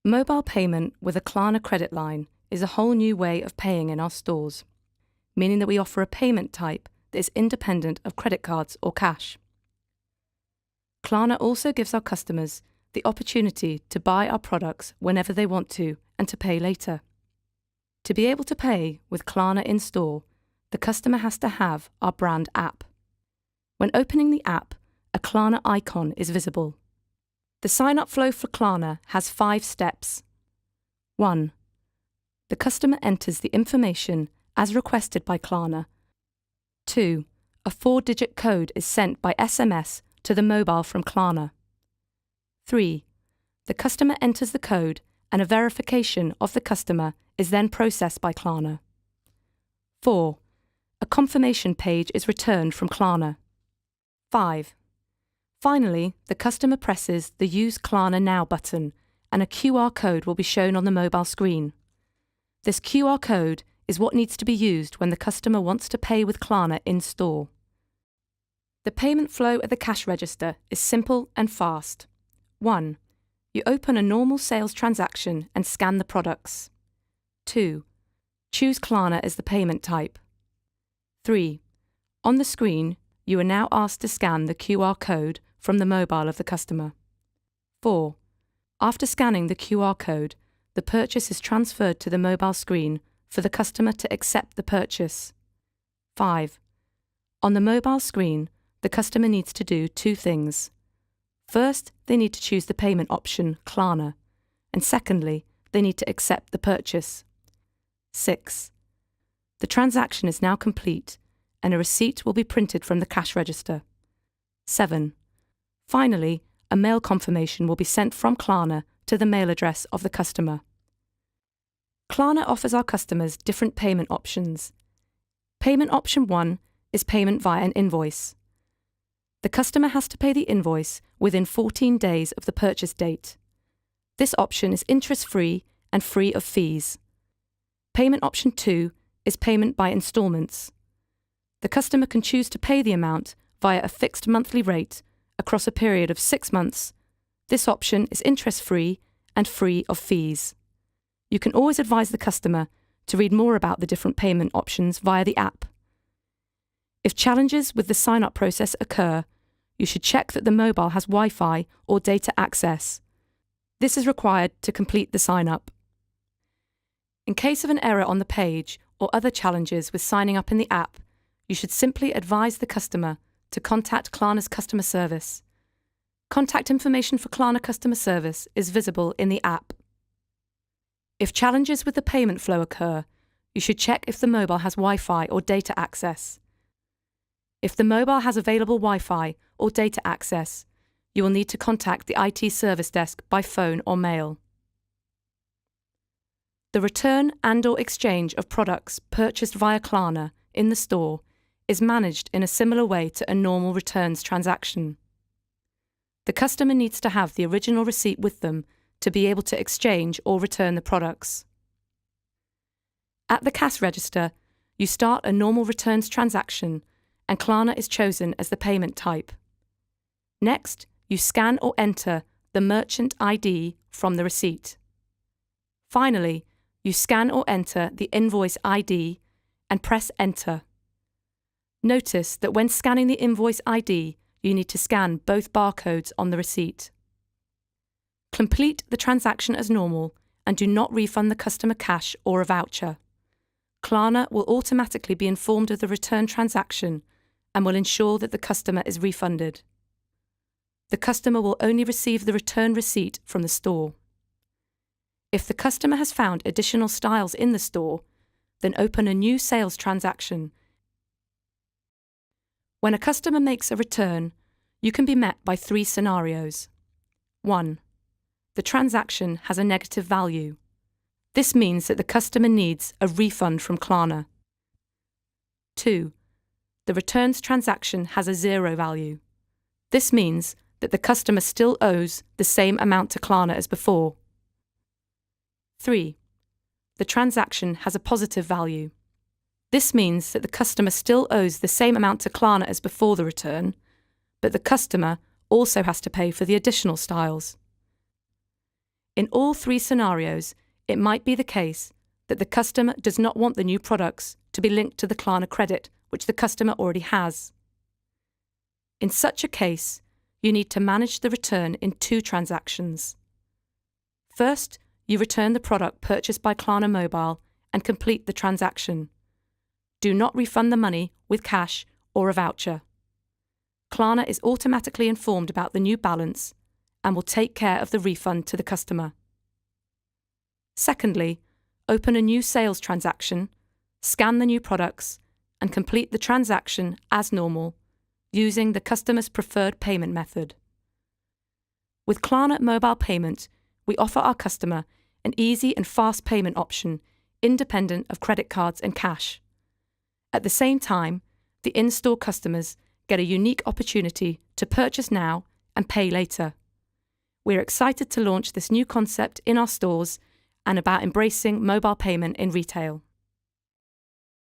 Mobile payment with a Klarna credit line is a whole new way of paying in our stores, meaning that we offer a payment type that is independent of credit cards or cash. Klarna also gives our customers the opportunity to buy our products whenever they want to and to pay later. To be able to pay with Klarna in store, the customer has to have our brand app. When opening the app, a Klarna icon is visible. The sign-up flow for Klarna has 5 steps. 1. The customer enters the information as requested by Klarna. 2. A 4-digit code is sent by SMS to the mobile from Klarna. 3. The customer enters the code and a verification of the customer is then processed by Klarna. 4. A confirmation page is returned from Klarna. 5. Finally, the customer presses the Use Klarna Now button and a QR code will be shown on the mobile screen. This QR code is what needs to be used when the customer wants to pay with Klarna in store. The payment flow at the cash register is simple and fast. 1. You open a normal sales transaction and scan the products. 2. Choose Klarna as the payment type. 3. On the screen, you are now asked to scan the QR code from the mobile of the customer. 4. After scanning the QR code, the purchase is transferred to the mobile screen for the customer to accept the purchase. 5. On the mobile screen, the customer needs to do 2 things. First, they need to choose the payment option, Klarna, and secondly, they need to accept the purchase. 6. The transaction is now complete, and a receipt will be printed from the cash register. 7. Finally, a mail confirmation will be sent from Klarna to the mail address of the customer. Klarna offers our customers different payment options. Payment option 1 is payment via an invoice. The customer has to pay the invoice within 14 days of the purchase date. This option is interest-free and free of fees. Payment option 2 is payment by installments. The customer can choose to pay the amount via a fixed monthly rate across a period of 6 months. This option is interest-free and free of fees. You can always advise the customer to read more about the different payment options via the app. If challenges with the sign-up process occur, you should check that the mobile has Wi-Fi or data access. This is required to complete the sign-up. In case of an error on the page or other challenges with signing up in the app, you should simply advise the customer to contact Klarna's customer service. Contact information for Klarna customer service is visible in the app. If challenges with the payment flow occur, you should check if the mobile has Wi-Fi or data access. If the mobile has available Wi-Fi or data access, you will need to contact the IT service desk by phone or mail. The return and/or exchange of products purchased via Klarna in the store is managed in a similar way to a normal returns transaction. The customer needs to have the original receipt with them to be able to exchange or return the products. At the cash register, you start a normal returns transaction and Klarna is chosen as the payment type. Next, you scan or enter the merchant ID from the receipt. Finally, you scan or enter the invoice ID and press Enter. Notice that when scanning the invoice ID, you need to scan both barcodes on the receipt. Complete the transaction as normal and do not refund the customer cash or a voucher. Klarna will automatically be informed of the return transaction and will ensure that the customer is refunded. The customer will only receive the return receipt from the store. If the customer has found additional styles in the store, then open a new sales transaction. When a customer makes a return, you can be met by 3 scenarios. 1. The transaction has a negative value. This means that the customer needs a refund from Klarna. 2. The returns transaction has a 0 value. This means that the customer still owes the same amount to Klarna as before. 3. The transaction has a positive value. This means that the customer still owes the same amount to Klarna as before the return, but the customer also has to pay for the additional styles. In all three scenarios, it might be the case that the customer does not want the new products to be linked to the Klarna credit, which the customer already has. In such a case, you need to manage the return in two transactions. First, you return the product purchased by Klarna Mobile and complete the transaction. Do not refund the money with cash or a voucher. Klarna is automatically informed about the new balance and will take care of the refund to the customer. Secondly, open a new sales transaction, scan the new products, and complete the transaction as normal, using the customer's preferred payment method. With Klarna Mobile Payment, we offer our customer an easy and fast payment option, independent of credit cards and cash. At the same time, the in-store customers get a unique opportunity to purchase now and pay later. We're excited to launch this new concept in our stores and about embracing mobile payment in retail.